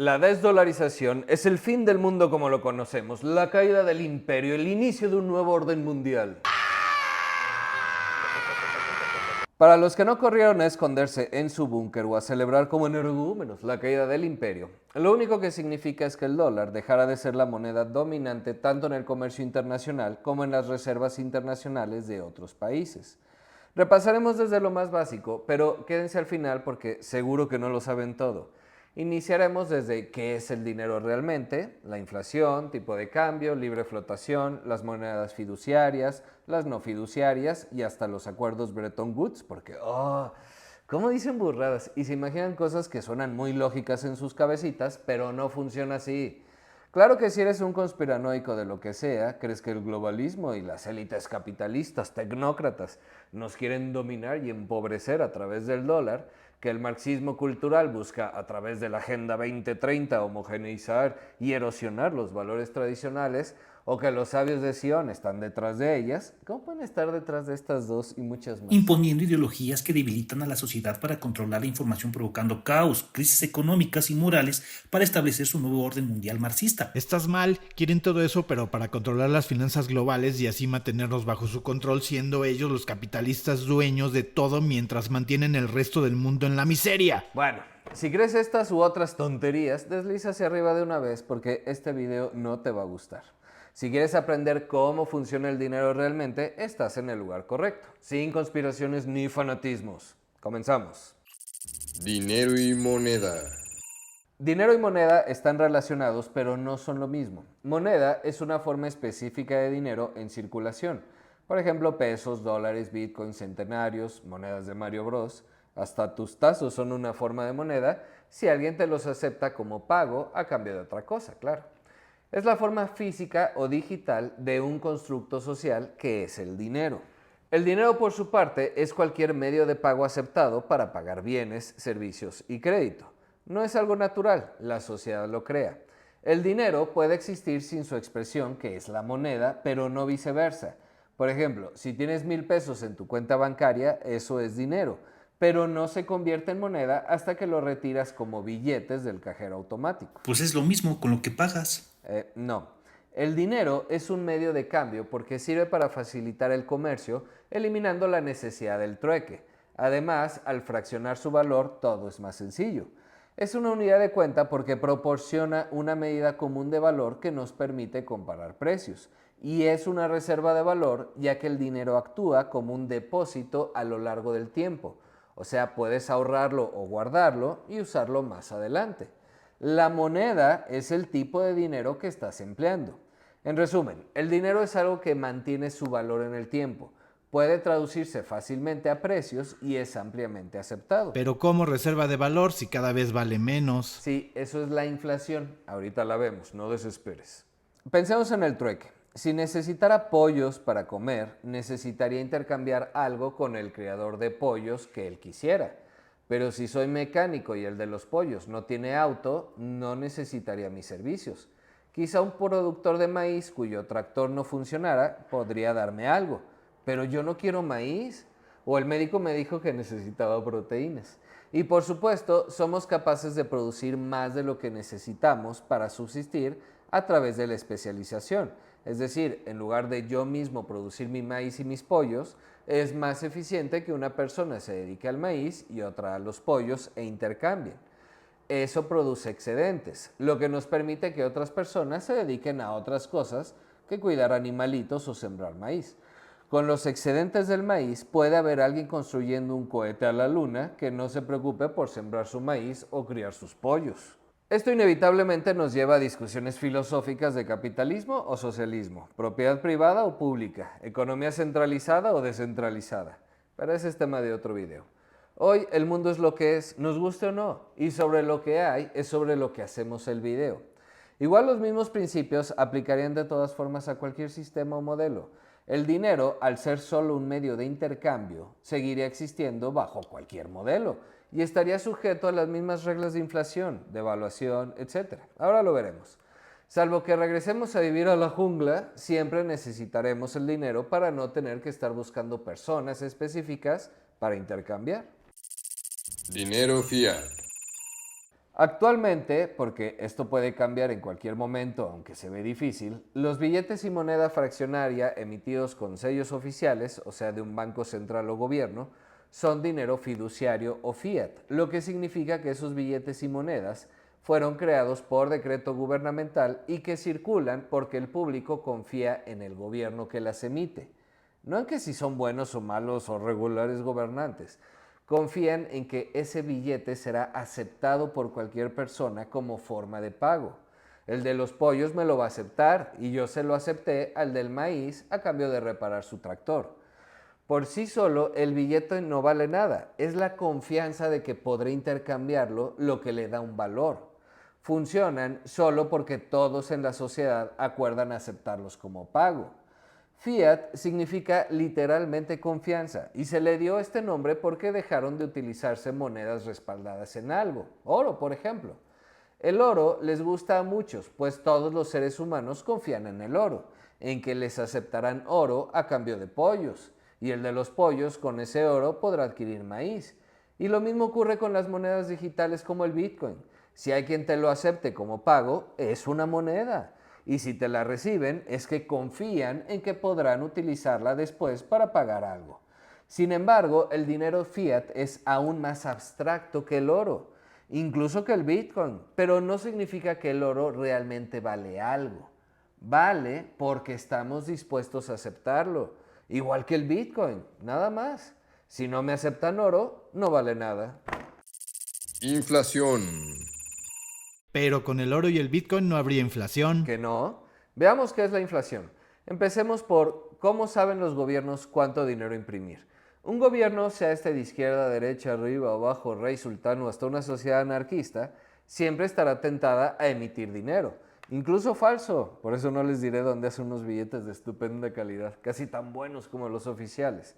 La desdolarización es el fin del mundo como lo conocemos, la caída del imperio, el inicio de un nuevo orden mundial. Para los que no corrieron a esconderse en su búnker o a celebrar como energúmenos la caída del imperio, lo único que significa es que el dólar dejará de ser la moneda dominante tanto en el comercio internacional como en las reservas internacionales de otros países. Repasaremos desde lo más básico, pero quédense al final porque seguro que no lo saben todo. Iniciaremos desde qué es el dinero realmente, la inflación, tipo de cambio, libre flotación, las monedas fiduciarias, las no fiduciarias y hasta los acuerdos Bretton Woods, porque, ¿cómo dicen burradas? Y se imaginan cosas que suenan muy lógicas en sus cabecitas, pero no funciona así. Claro que si eres un conspiranoico de lo que sea, crees que el globalismo y las élites capitalistas, tecnócratas, nos quieren dominar y empobrecer a través del dólar, que el marxismo cultural busca a través de la Agenda 2030 homogeneizar y erosionar los valores tradicionales, o que los sabios de Sion están detrás de ellas, ¿cómo pueden estar detrás de estas dos y muchas más? Imponiendo ideologías que debilitan a la sociedad para controlar la información, provocando caos, crisis económicas y morales para establecer su nuevo orden mundial marxista. Estás mal, quieren todo eso, pero para controlar las finanzas globales y así mantenernos bajo su control, siendo ellos los capitalistas dueños de todo mientras mantienen el resto del mundo en la miseria. Bueno, si crees estas u otras tonterías, desliza hacia arriba de una vez porque este video no te va a gustar. Si quieres aprender cómo funciona el dinero realmente, estás en el lugar correcto, sin conspiraciones ni fanatismos. Comenzamos. Dinero y moneda. Dinero y moneda están relacionados, pero no son lo mismo. Moneda es una forma específica de dinero en circulación. Por ejemplo, pesos, dólares, bitcoins, centenarios, monedas de Mario Bros. Hasta tus tazos son una forma de moneda si alguien te los acepta como pago a cambio de otra cosa, claro. Es la forma física o digital de un constructo social que es el dinero. El dinero, por su parte, es cualquier medio de pago aceptado para pagar bienes, servicios y crédito. No es algo natural, la sociedad lo crea. El dinero puede existir sin su expresión, que es la moneda, pero no viceversa. Por ejemplo, si tienes 1,000 pesos en tu cuenta bancaria, eso es dinero, pero no se convierte en moneda hasta que lo retiras como billetes del cajero automático. Pues es lo mismo con lo que pagas. No. El dinero es un medio de cambio porque sirve para facilitar el comercio, eliminando la necesidad del trueque. Además, al fraccionar su valor, todo es más sencillo. Es una unidad de cuenta porque proporciona una medida común de valor que nos permite comparar precios. Y es una reserva de valor ya que el dinero actúa como un depósito a lo largo del tiempo. O sea, puedes ahorrarlo o guardarlo y usarlo más adelante. La moneda es el tipo de dinero que estás empleando. En resumen, el dinero es algo que mantiene su valor en el tiempo. Puede traducirse fácilmente a precios y es ampliamente aceptado. Pero ¿cómo reserva de valor si cada vez vale menos? Sí, eso es la inflación. Ahorita la vemos, no desesperes. Pensemos en el trueque. Si necesitara pollos para comer, necesitaría intercambiar algo con el criador de pollos que él quisiera. Pero si soy mecánico y el de los pollos no tiene auto, no necesitaría mis servicios. Quizá un productor de maíz cuyo tractor no funcionara podría darme algo, pero yo no quiero maíz. O el médico me dijo que necesitaba proteínas. Y por supuesto, somos capaces de producir más de lo que necesitamos para subsistir a través de la especialización. Es decir, en lugar de yo mismo producir mi maíz y mis pollos, es más eficiente que una persona se dedique al maíz y otra a los pollos e intercambien. Eso produce excedentes, lo que nos permite que otras personas se dediquen a otras cosas que cuidar animalitos o sembrar maíz. Con los excedentes del maíz puede haber alguien construyendo un cohete a la luna que no se preocupe por sembrar su maíz o criar sus pollos. Esto inevitablemente nos lleva a discusiones filosóficas de capitalismo o socialismo, propiedad privada o pública, economía centralizada o descentralizada. Pero ese es tema de otro video. Hoy el mundo es lo que es, nos guste o no, y sobre lo que hay es sobre lo que hacemos el video. Igual los mismos principios aplicarían de todas formas a cualquier sistema o modelo. El dinero, al ser solo un medio de intercambio, seguiría existiendo bajo cualquier modelo y estaría sujeto a las mismas reglas de inflación, devaluación, etc. Ahora lo veremos. Salvo que regresemos a vivir a la jungla, siempre necesitaremos el dinero para no tener que estar buscando personas específicas para intercambiar. Dinero fiat. Actualmente, porque esto puede cambiar en cualquier momento, aunque se ve difícil, los billetes y moneda fraccionaria emitidos con sellos oficiales, o sea, de un banco central o gobierno, son dinero fiduciario o fiat, lo que significa que esos billetes y monedas fueron creados por decreto gubernamental y que circulan porque el público confía en el gobierno que las emite. No en que si son buenos o malos o regulares gobernantes. Confían en que ese billete será aceptado por cualquier persona como forma de pago. El de los pollos me lo va a aceptar y yo se lo acepté al del maíz a cambio de reparar su tractor. Por sí solo, el billete no vale nada. Es la confianza de que podré intercambiarlo lo que le da un valor. Funcionan solo porque todos en la sociedad acuerdan aceptarlos como pago. Fiat significa literalmente confianza y se le dio este nombre porque dejaron de utilizarse monedas respaldadas en algo, oro por ejemplo. El oro les gusta a muchos, pues todos los seres humanos confían en el oro, en que les aceptarán oro a cambio de pollos, y el de los pollos con ese oro podrá adquirir maíz. Y lo mismo ocurre con las monedas digitales como el Bitcoin. Si hay quien te lo acepte como pago, es una moneda. Y si te la reciben, es que confían en que podrán utilizarla después para pagar algo. Sin embargo, el dinero fiat es aún más abstracto que el oro, incluso que el Bitcoin, pero no significa que el oro realmente vale algo. Vale porque estamos dispuestos a aceptarlo, igual que el Bitcoin, nada más. Si no me aceptan oro, no vale nada. Inflación. Pero con el oro y el Bitcoin no habría inflación. ¿Que no? Veamos qué es la inflación. Empecemos por cómo saben los gobiernos cuánto dinero imprimir. Un gobierno, sea este de izquierda, derecha, arriba, abajo, rey, sultán o hasta una sociedad anarquista, siempre estará tentada a emitir dinero, incluso falso. Por eso no les diré dónde hacen unos billetes de estupenda calidad, casi tan buenos como los oficiales.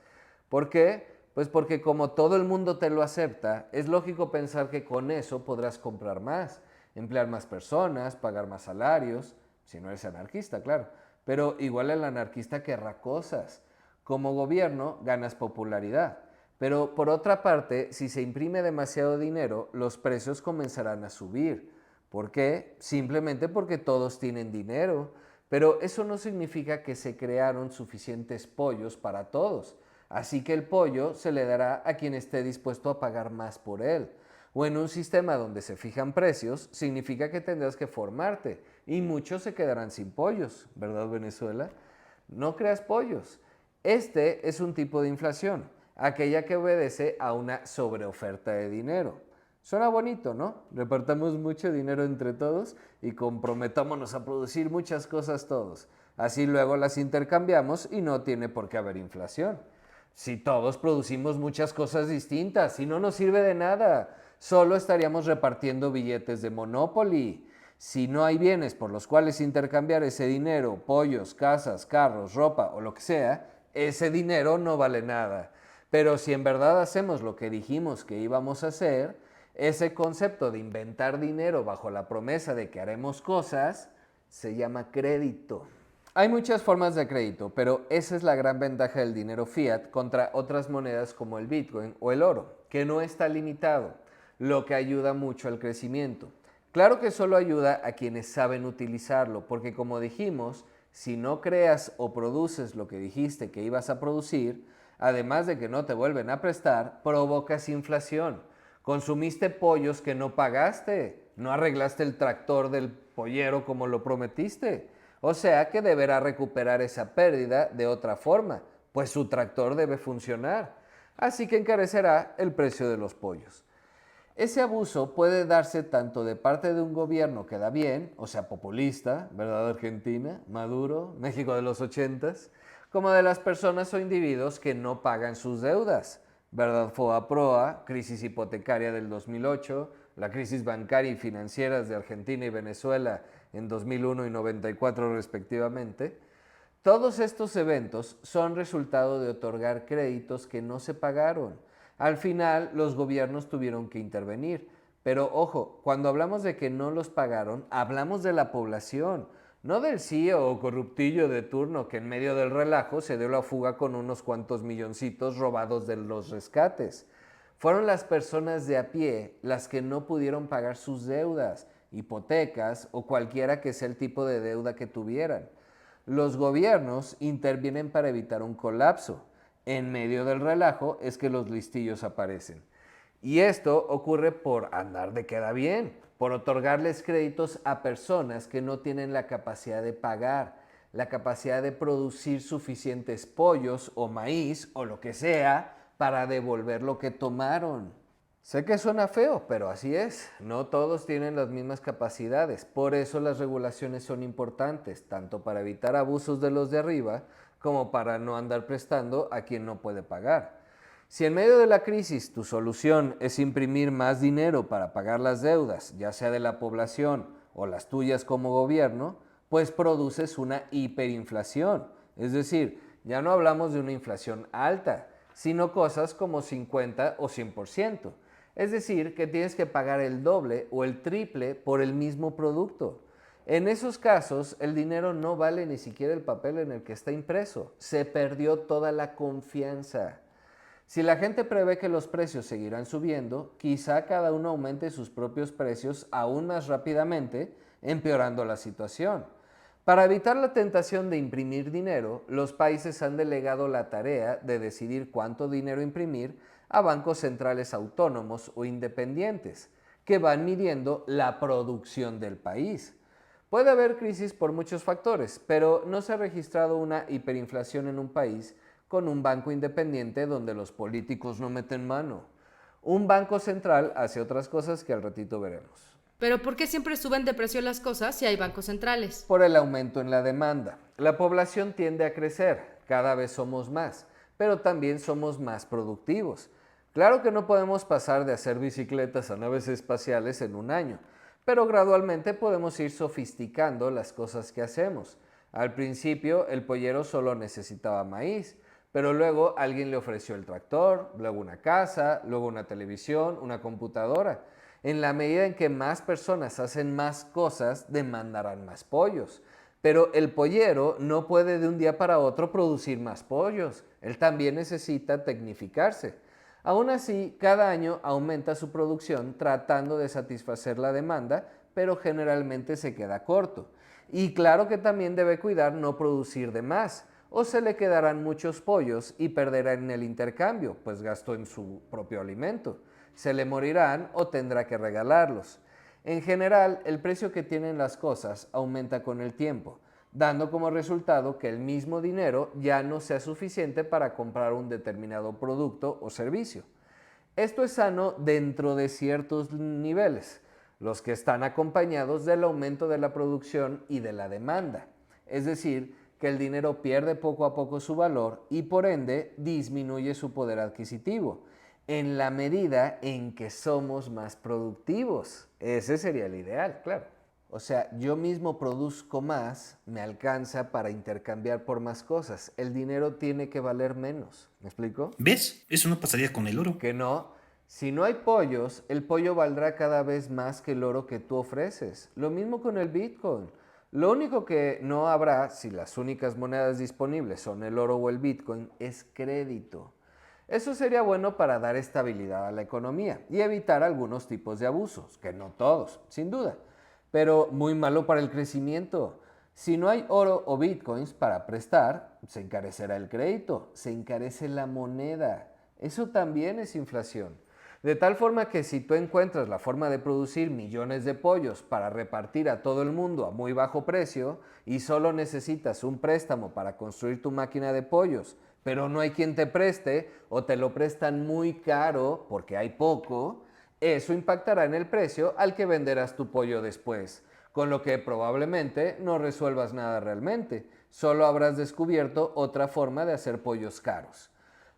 ¿Por qué? Pues porque como todo el mundo te lo acepta, es lógico pensar que con eso podrás comprar más, emplear más personas, pagar más salarios, si no eres anarquista, claro. Pero igual el anarquista querrá cosas. Como gobierno ganas popularidad. Pero por otra parte, si se imprime demasiado dinero, los precios comenzarán a subir. ¿Por qué? Simplemente porque todos tienen dinero. Pero eso no significa que se crearon suficientes pollos para todos. Así que el pollo se le dará a quien esté dispuesto a pagar más por él. O en un sistema donde se fijan precios, significa que tendrás que formarte y muchos se quedarán sin pollos, ¿verdad, Venezuela? No creas pollos. Este es un tipo de inflación, aquella que obedece a una sobreoferta de dinero. Suena bonito, ¿no? Repartamos mucho dinero entre todos y comprometámonos a producir muchas cosas todos. Así luego las intercambiamos y no tiene por qué haber inflación. Si todos producimos muchas cosas distintas, si no nos sirve de nada, solo estaríamos repartiendo billetes de Monopoly. Si no hay bienes por los cuales intercambiar ese dinero, pollos, casas, carros, ropa o lo que sea, ese dinero no vale nada. Pero si en verdad hacemos lo que dijimos que íbamos a hacer, ese concepto de inventar dinero bajo la promesa de que haremos cosas se llama crédito. Hay muchas formas de crédito, pero esa es la gran ventaja del dinero fiat contra otras monedas como el Bitcoin o el oro, que no está limitado, lo que ayuda mucho al crecimiento. Claro que solo ayuda a quienes saben utilizarlo, porque como dijimos, si no creas o produces lo que dijiste que ibas a producir, además de que no te vuelven a prestar, provocas inflación. Consumiste pollos que no pagaste, no arreglaste el tractor del pollero como lo prometiste. O sea que deberá recuperar esa pérdida de otra forma, pues su tractor debe funcionar. Así que encarecerá el precio de los pollos. Ese abuso puede darse tanto de parte de un gobierno que da bien, o sea populista, ¿verdad Argentina? Maduro, México de los 80s, como de las personas o individuos que no pagan sus deudas, ¿verdad FOA-PROA, crisis hipotecaria del 2008, la crisis bancaria y financieras de Argentina y Venezuela en 2001 y 94 respectivamente. Todos estos eventos son resultado de otorgar créditos que no se pagaron. Al final, los gobiernos tuvieron que intervenir. Pero ojo, cuando hablamos de que no los pagaron, hablamos de la población, no del CEO o corruptillo de turno que en medio del relajo se dio la fuga con unos cuantos milloncitos robados de los rescates. Fueron las personas de a pie las que no pudieron pagar sus deudas, hipotecas o cualquiera que sea el tipo de deuda que tuvieran. Los gobiernos intervienen para evitar un colapso. En medio del relajo es que los listillos aparecen. Y esto ocurre por andar de queda bien, por otorgarles créditos a personas que no tienen la capacidad de pagar, la capacidad de producir suficientes pollos o maíz o lo que sea para devolver lo que tomaron. Sé que suena feo, pero así es. No todos tienen las mismas capacidades. Por eso las regulaciones son importantes, tanto para evitar abusos de los de arriba como para no andar prestando a quien no puede pagar. Si en medio de la crisis tu solución es imprimir más dinero para pagar las deudas, ya sea de la población o las tuyas como gobierno, pues produces una hiperinflación. Es decir, ya no hablamos de una inflación alta, sino cosas como 50 o 100%. Es decir, que tienes que pagar el doble o el triple por el mismo producto. En esos casos, el dinero no vale ni siquiera el papel en el que está impreso. Se perdió toda la confianza. Si la gente prevé que los precios seguirán subiendo, quizá cada uno aumente sus propios precios aún más rápidamente, empeorando la situación. Para evitar la tentación de imprimir dinero, los países han delegado la tarea de decidir cuánto dinero imprimir a bancos centrales autónomos o independientes, que van midiendo la producción del país. Puede haber crisis por muchos factores, pero no se ha registrado una hiperinflación en un país con un banco independiente donde los políticos no meten mano. Un banco central hace otras cosas que al ratito veremos. Pero ¿por qué siempre suben de precio las cosas si hay bancos centrales? Por el aumento en la demanda. La población tiende a crecer, cada vez somos más, pero también somos más productivos. Claro que no podemos pasar de hacer bicicletas a naves espaciales en un año, pero gradualmente podemos ir sofisticando las cosas que hacemos. Al principio el pollero solo necesitaba maíz, pero luego alguien le ofreció el tractor, luego una casa, luego una televisión, una computadora. En la medida en que más personas hacen más cosas, demandarán más pollos. Pero el pollero no puede de un día para otro producir más pollos. Él también necesita tecnificarse. Aún así, cada año aumenta su producción tratando de satisfacer la demanda, pero generalmente se queda corto. Y claro que también debe cuidar no producir de más, o se le quedarán muchos pollos y perderá en el intercambio, pues gastó en su propio alimento. Se le morirán o tendrá que regalarlos. En general, el precio que tienen las cosas aumenta con el tiempo, dando como resultado que el mismo dinero ya no sea suficiente para comprar un determinado producto o servicio. Esto es sano dentro de ciertos niveles, los que están acompañados del aumento de la producción y de la demanda. Es decir, que el dinero pierde poco a poco su valor y por ende disminuye su poder adquisitivo, en la medida en que somos más productivos. Ese sería el ideal, claro. O sea, yo mismo produzco más, me alcanza para intercambiar por más cosas. El dinero tiene que valer menos. ¿Me explico? ¿Ves? Eso no pasaría con el oro. Que no. Si no hay pollos, el pollo valdrá cada vez más que el oro que tú ofreces. Lo mismo con el Bitcoin. Lo único que no habrá, si las únicas monedas disponibles son el oro o el Bitcoin, es crédito. Eso sería bueno para dar estabilidad a la economía y evitar algunos tipos de abusos, que no todos, sin duda, pero muy malo para el crecimiento. Si no hay oro o bitcoins para prestar, se encarecerá el crédito, se encarece la moneda. Eso también es inflación. De tal forma que si tú encuentras la forma de producir millones de pollos para repartir a todo el mundo a muy bajo precio y solo necesitas un préstamo para construir tu máquina de pollos, pero no hay quien te preste o te lo prestan muy caro porque hay poco, eso impactará en el precio al que venderás tu pollo después, con lo que probablemente no resuelvas nada realmente, solo habrás descubierto otra forma de hacer pollos caros.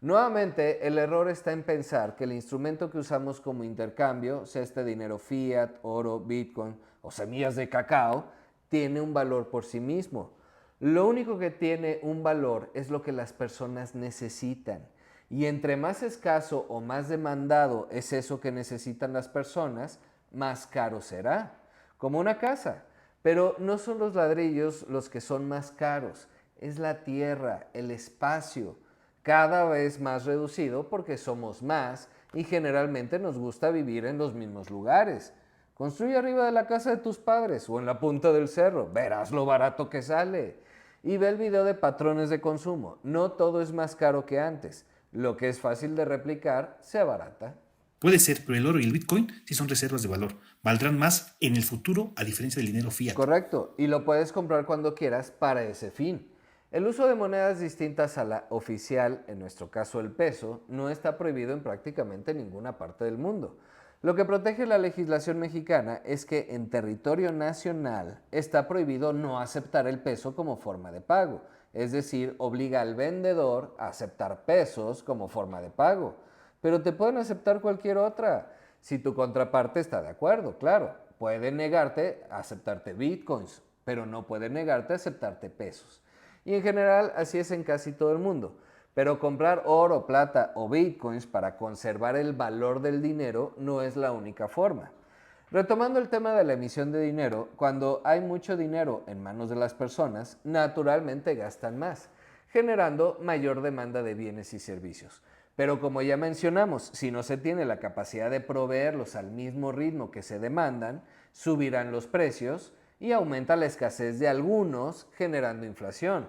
Nuevamente, el error está en pensar que el instrumento que usamos como intercambio, sea este dinero fiat, oro, bitcoin o semillas de cacao, tiene un valor por sí mismo. Lo único que tiene un valor es lo que las personas necesitan. Y entre más escaso o más demandado es eso que necesitan las personas, más caro será. Como una casa. Pero no son los ladrillos los que son más caros, es la tierra, el espacio, cada vez más reducido porque somos más y generalmente nos gusta vivir en los mismos lugares. Construye arriba de la casa de tus padres o en la punta del cerro, verás lo barato que sale. Y ve el video de patrones de consumo. No todo es más caro que antes. Lo que es fácil de replicar se abarata. Puede ser, pero el oro y el Bitcoin sí son reservas de valor. Valdrán más en el futuro a diferencia del dinero fiat. Correcto, y lo puedes comprar cuando quieras para ese fin. El uso de monedas distintas a la oficial, en nuestro caso el peso, no está prohibido en prácticamente ninguna parte del mundo. Lo que protege la legislación mexicana es que en territorio nacional está prohibido no aceptar el peso como forma de pago, es decir, obliga al vendedor a aceptar pesos como forma de pago, pero te pueden aceptar cualquier otra, si tu contraparte está de acuerdo, claro. Puede negarte a aceptarte bitcoins, pero no puede negarte a aceptarte pesos. Y en general así es en casi todo el mundo. Pero comprar oro, plata o bitcoins para conservar el valor del dinero no es la única forma. Retomando el tema de la emisión de dinero, cuando hay mucho dinero en manos de las personas, naturalmente gastan más, generando mayor demanda de bienes y servicios. Pero como ya mencionamos, si no se tiene la capacidad de proveerlos al mismo ritmo que se demandan, subirán los precios y aumenta la escasez de algunos, generando inflación.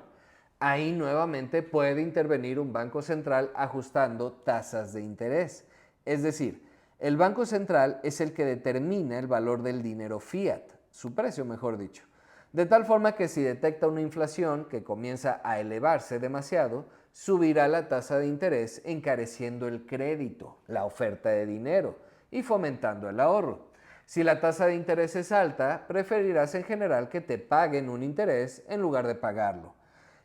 Ahí nuevamente puede intervenir un banco central ajustando tasas de interés. Es decir, el banco central es el que determina el valor del dinero fiat, su precio mejor dicho. De tal forma que si detecta una inflación que comienza a elevarse demasiado, subirá la tasa de interés encareciendo el crédito, la oferta de dinero y fomentando el ahorro. Si la tasa de interés es alta, preferirás en general que te paguen un interés en lugar de pagarlo.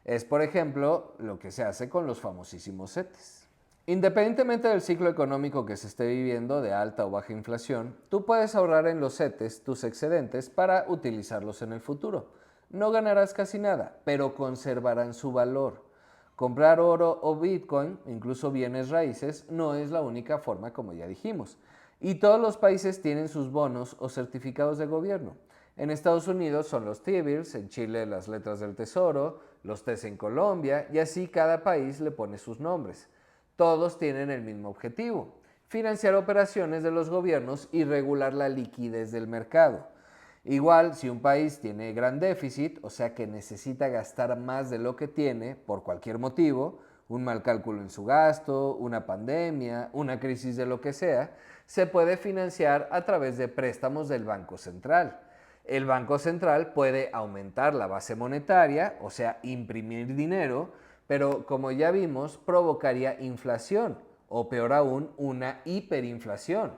Es, por ejemplo, lo que se hace con los famosísimos CETES. Independientemente del ciclo económico que se esté viviendo de alta o baja inflación, tú puedes ahorrar en los CETES tus excedentes para utilizarlos en el futuro. No ganarás casi nada, pero conservarán su valor. Comprar oro o Bitcoin, incluso bienes raíces, no es la única forma, como ya dijimos. Y todos los países tienen sus bonos o certificados de gobierno. En Estados Unidos son los T-bills, en Chile las letras del tesoro, los T's en Colombia, y así cada país le pone sus nombres. Todos tienen el mismo objetivo: financiar operaciones de los gobiernos y regular la liquidez del mercado. Igual, si un país tiene gran déficit, o sea que necesita gastar más de lo que tiene por cualquier motivo, un mal cálculo en su gasto, una pandemia, una crisis de lo que sea, se puede financiar a través de préstamos del Banco Central. El Banco Central puede aumentar la base monetaria, o sea, imprimir dinero, pero como ya vimos, provocaría inflación, o peor aún, una hiperinflación.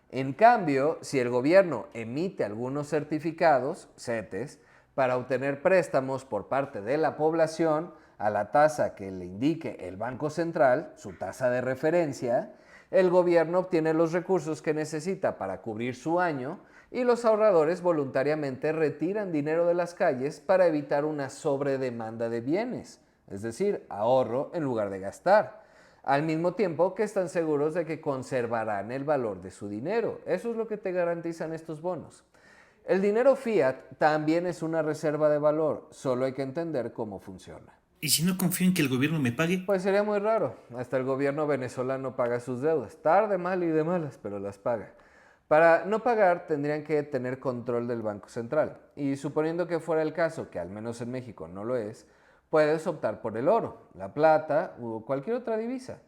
En cambio, si el gobierno emite algunos certificados, CETES, para obtener préstamos por parte de la población a la tasa que le indique el Banco Central, su tasa de referencia, el gobierno obtiene los recursos que necesita para cubrir su año y los ahorradores voluntariamente retiran dinero de las calles para evitar una sobredemanda de bienes, es decir, ahorro en lugar de gastar, al mismo tiempo que están seguros de que conservarán el valor de su dinero. Eso es lo que te garantizan estos bonos. El dinero fiat también es una reserva de valor, solo hay que entender cómo funciona. ¿Y si no confío en que el gobierno me pague? Pues sería muy raro, hasta el gobierno venezolano paga sus deudas, tarde, mal y de malas, pero las paga. Para no pagar tendrían que tener control del Banco Central, y suponiendo que fuera el caso, que al menos en México no lo es, puedes optar por el oro, la plata o cualquier otra divisa.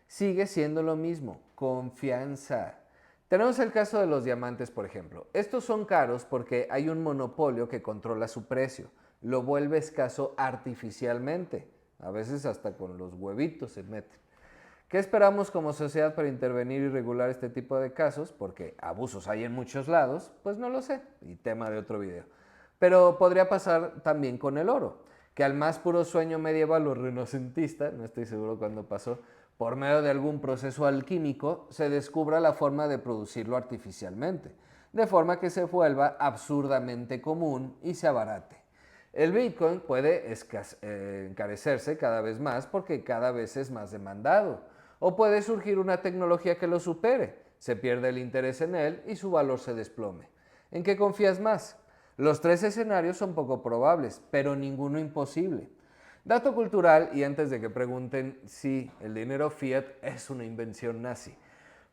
Sigue siendo lo mismo, confianza. Tenemos el caso de los diamantes, por ejemplo. Estos son caros porque hay un monopolio que controla su precio, lo vuelve escaso artificialmente, a veces hasta con los huevitos se meten. ¿Qué esperamos como sociedad para intervenir y regular este tipo de casos? Porque abusos hay en muchos lados, pues no lo sé, y tema de otro video. Pero podría pasar también con el oro, que al más puro sueño medieval o renacentista, no estoy seguro cuándo pasó, por medio de algún proceso alquímico, se descubra la forma de producirlo artificialmente, de forma que se vuelva absurdamente común y se abarate. El Bitcoin puede encarecerse cada vez más porque cada vez es más demandado, o puede surgir una tecnología que lo supere, se pierde el interés en él y su valor se desplome. ¿En qué confías más? Los tres escenarios son poco probables, pero ninguno imposible. Dato cultural, y antes de que pregunten si el dinero fiat es una invención nazi.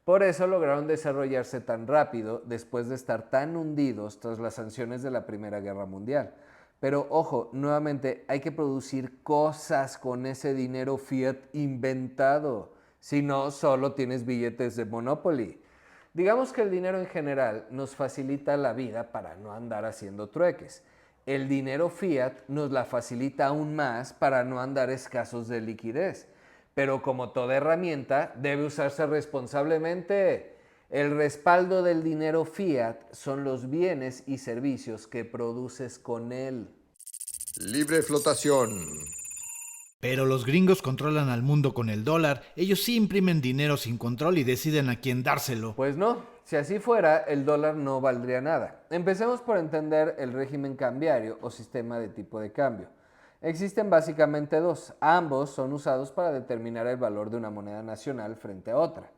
Por eso lograron desarrollarse tan rápido después de estar tan hundidos tras las sanciones de la Primera Guerra Mundial. Pero ojo, nuevamente hay que producir cosas con ese dinero fiat inventado. Si no, solo tienes billetes de Monopoly. Digamos que el dinero en general nos facilita la vida para no andar haciendo trueques. El dinero fiat nos la facilita aún más para no andar escasos de liquidez. Pero como toda herramienta, debe usarse responsablemente. El respaldo del dinero fiat son los bienes y servicios que produces con él. Libre flotación. Pero los gringos controlan al mundo con el dólar. Ellos sí imprimen dinero sin control y deciden a quién dárselo. Pues no, si así fuera, el dólar no valdría nada. Empecemos por entender el régimen cambiario o sistema de tipo de cambio. Existen básicamente dos. Ambos son usados para determinar el valor de una moneda nacional frente a otra.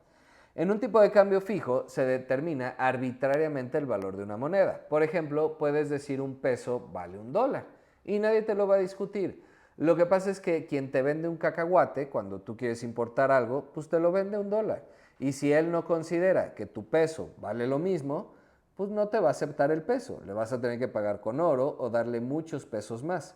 En un tipo de cambio fijo se determina arbitrariamente el valor de una moneda. Por ejemplo, puedes decir un peso vale $1 y nadie te lo va a discutir. Lo que pasa es que quien te vende un cacahuate, cuando tú quieres importar algo, pues te lo vende $1. Y si él no considera que tu peso vale lo mismo, pues no te va a aceptar el peso. Le vas a tener que pagar con oro o darle muchos pesos más.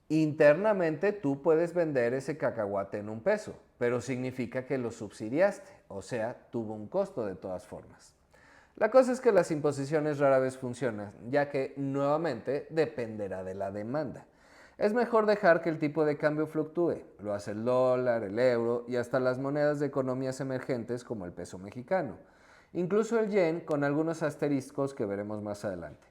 Internamente tú puedes vender ese cacahuate en $1, pero significa que lo subsidiaste, o sea, tuvo un costo de todas formas. La cosa es que las imposiciones rara vez funcionan, ya que nuevamente dependerá de la demanda. Es mejor dejar que el tipo de cambio fluctúe. Lo hace el dólar, el euro y hasta las monedas de economías emergentes como el peso mexicano. Incluso el yen con algunos asteriscos que veremos más adelante.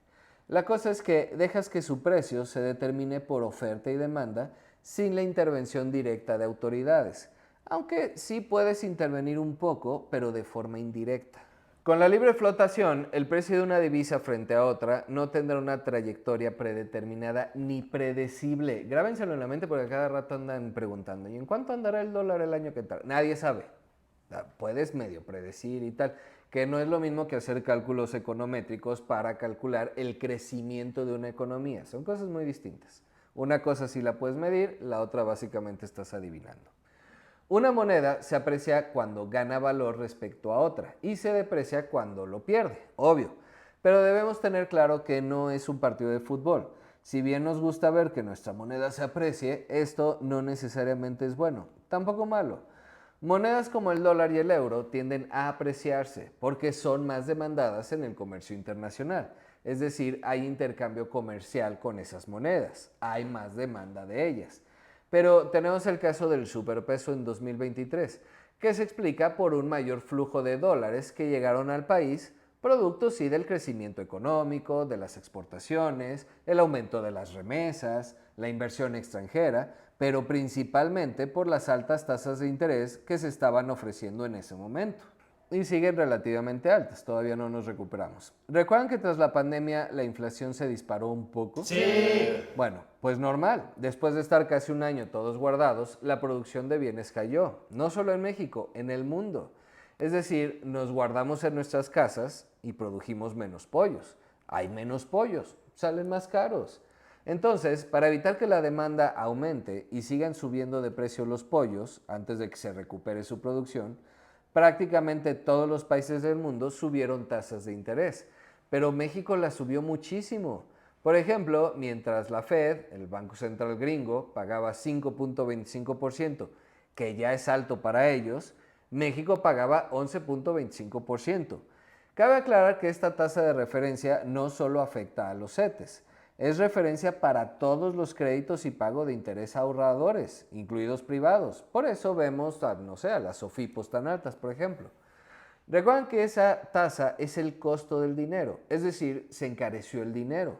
La cosa es que dejas que su precio se determine por oferta y demanda sin la intervención directa de autoridades, aunque sí puedes intervenir un poco, pero de forma indirecta. Con la libre flotación, el precio de una divisa frente a otra no tendrá una trayectoria predeterminada ni predecible. Grábenselo en la mente porque cada rato andan preguntando, ¿y en cuánto andará el dólar el año que entra? Nadie sabe. Puedes medio predecir y tal, que no es lo mismo que hacer cálculos econométricos para calcular el crecimiento de una economía. Son cosas muy distintas. Una cosa sí la puedes medir, la otra básicamente estás adivinando. Una moneda se aprecia cuando gana valor respecto a otra y se deprecia cuando lo pierde, obvio. Pero debemos tener claro que no es un partido de fútbol. Si bien nos gusta ver que nuestra moneda se aprecie, esto no necesariamente es bueno, tampoco malo. Monedas como el dólar y el euro tienden a apreciarse porque son más demandadas en el comercio internacional. Es decir, hay intercambio comercial con esas monedas, hay más demanda de ellas. Pero tenemos el caso del superpeso en 2023, que se explica por un mayor flujo de dólares que llegaron al país, producto sí del crecimiento económico, de las exportaciones, el aumento de las remesas, la inversión extranjera, pero principalmente por las altas tasas de interés que se estaban ofreciendo en ese momento. Y siguen relativamente altas, todavía no nos recuperamos. ¿Recuerdan que tras la pandemia la inflación se disparó un poco? Sí. Bueno, pues normal. Después de estar casi un año todos guardados, la producción de bienes cayó. No solo en México, en el mundo. Es decir, nos guardamos en nuestras casas y produjimos menos pollos. Hay menos pollos, salen más caros. Entonces, para evitar que la demanda aumente y sigan subiendo de precio los pollos antes de que se recupere su producción, prácticamente todos los países del mundo subieron tasas de interés, pero México las subió muchísimo. Por ejemplo, mientras la Fed, el Banco Central gringo, pagaba 5.25%, que ya es alto para ellos, México pagaba 11.25%. Cabe aclarar que esta tasa de referencia no solo afecta a los CETES, es referencia para todos los créditos y pago de interés a ahorradores, incluidos privados. Por eso vemos, no sé, a las SOFIPOS tan altas, por ejemplo. Recuerden que esa tasa es el costo del dinero, es decir, se encareció el dinero.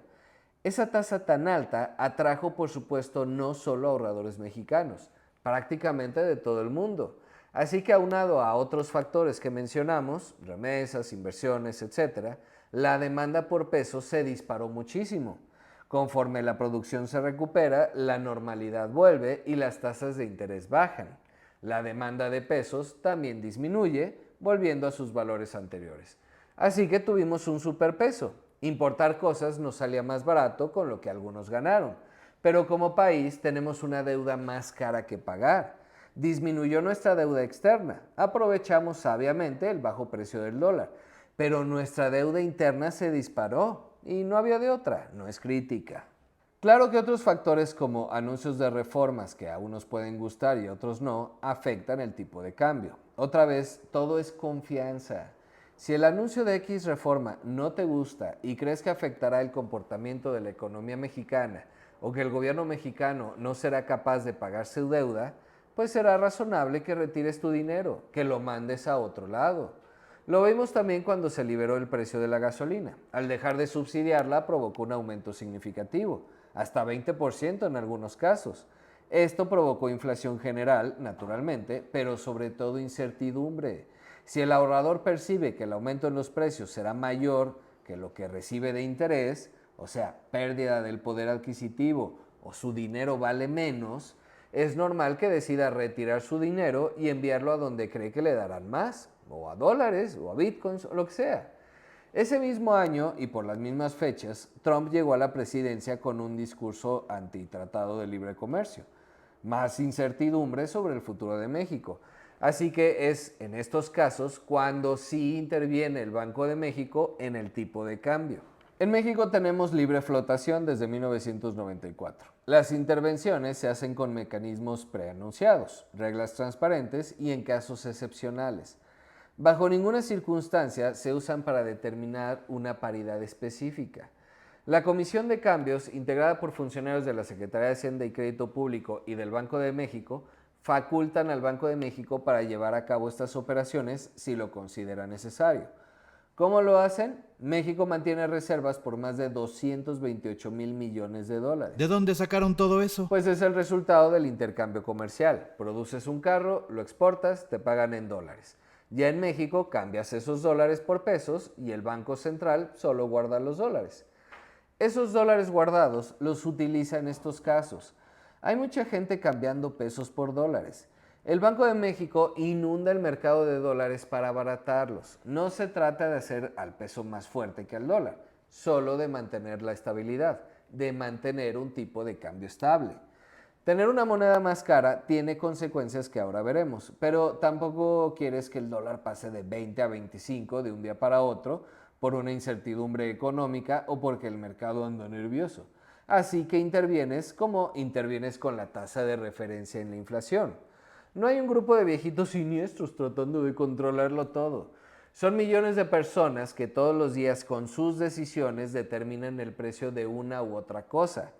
Esa tasa tan alta atrajo, por supuesto, no solo a ahorradores mexicanos, prácticamente de todo el mundo. Así que aunado a otros factores que mencionamos, remesas, inversiones, etc., la demanda por pesos se disparó muchísimo. Conforme la producción se recupera, la normalidad vuelve y las tasas de interés bajan. La demanda de pesos también disminuye, volviendo a sus valores anteriores. Así que tuvimos un superpeso. Importar cosas nos salía más barato, con lo que algunos ganaron. Pero como país tenemos una deuda más cara que pagar. disminuyó nuestra deuda externa, aprovechamos sabiamente el bajo precio del dólar, pero nuestra deuda interna se disparó y no había de otra, no es crítica. Claro que otros factores como anuncios de reformas que a unos pueden gustar y a otros no, afectan el tipo de cambio. Otra vez, todo es confianza. Si el anuncio de X reforma no te gusta y crees que afectará el comportamiento de la economía mexicana o que el gobierno mexicano no será capaz de pagar su deuda, pues será razonable que retires tu dinero, que lo mandes a otro lado. Lo vimos también cuando se liberó el precio de la gasolina. Al dejar de subsidiarla provocó un aumento significativo, hasta 20% en algunos casos. Esto provocó inflación general, naturalmente, pero sobre todo incertidumbre. Si el ahorrador percibe que el aumento en los precios será mayor que lo que recibe de interés, o sea, pérdida del poder adquisitivo o su dinero vale menos, es normal que decida retirar su dinero y enviarlo a donde cree que le darán más, o a dólares, o a bitcoins, o lo que sea. Ese mismo año, y por las mismas fechas, Trump llegó a la presidencia con un discurso antitratado de libre comercio. Más incertidumbre sobre el futuro de México. Así que es en estos casos cuando sí interviene el Banco de México en el tipo de cambio. En México tenemos libre flotación desde 1994. Las intervenciones se hacen con mecanismos preanunciados, reglas transparentes y en casos excepcionales. Bajo ninguna circunstancia se usan para determinar una paridad específica. La Comisión de Cambios, integrada por funcionarios de la Secretaría de Hacienda y Crédito Público y del Banco de México, facultan al Banco de México para llevar a cabo estas operaciones si lo considera necesario. ¿Cómo lo hacen? México mantiene reservas por más de 228,000 millones de dólares. ¿De dónde sacaron todo eso? Pues es el resultado del intercambio comercial. Produces un carro, lo exportas, te pagan en dólares. Ya en México cambias esos dólares por pesos y el Banco Central solo guarda los dólares. Esos dólares guardados los utiliza en estos casos. Hay mucha gente cambiando pesos por dólares. El Banco de México inunda el mercado de dólares para abaratarlos. No se trata de hacer al peso más fuerte que al dólar, solo de mantener la estabilidad, de mantener un tipo de cambio estable. Tener una moneda más cara tiene consecuencias que ahora veremos, pero tampoco quieres que el dólar pase de 20 a 25 de un día para otro por una incertidumbre económica o porque el mercado anda nervioso. Así que intervienes como intervienes con la tasa de referencia en la inflación. No hay un grupo de viejitos siniestros tratando de controlarlo todo. Son millones de personas que todos los días con sus decisiones determinan el precio de una u otra cosa.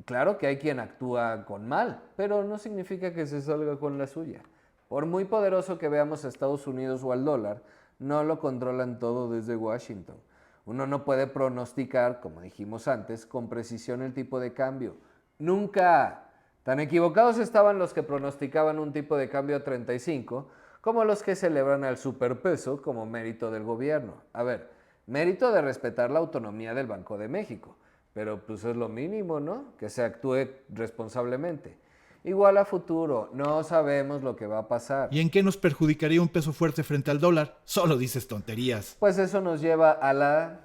Claro que hay quien actúa con mal, pero no significa que se salga con la suya. Por muy poderoso que veamos a Estados Unidos o al dólar, no lo controlan todo desde Washington. Uno no puede pronosticar, como dijimos antes, con precisión el tipo de cambio. ¡Nunca! Tan equivocados estaban los que pronosticaban un tipo de cambio a 35 como los que celebran al superpeso como mérito del gobierno. A ver, mérito de respetar la autonomía del Banco de México, pero pues es lo mínimo, ¿no? Que se actúe responsablemente. Igual a futuro, no sabemos lo que va a pasar. ¿Y en qué nos perjudicaría un peso fuerte frente al dólar? Solo dices tonterías. Pues eso nos lleva a la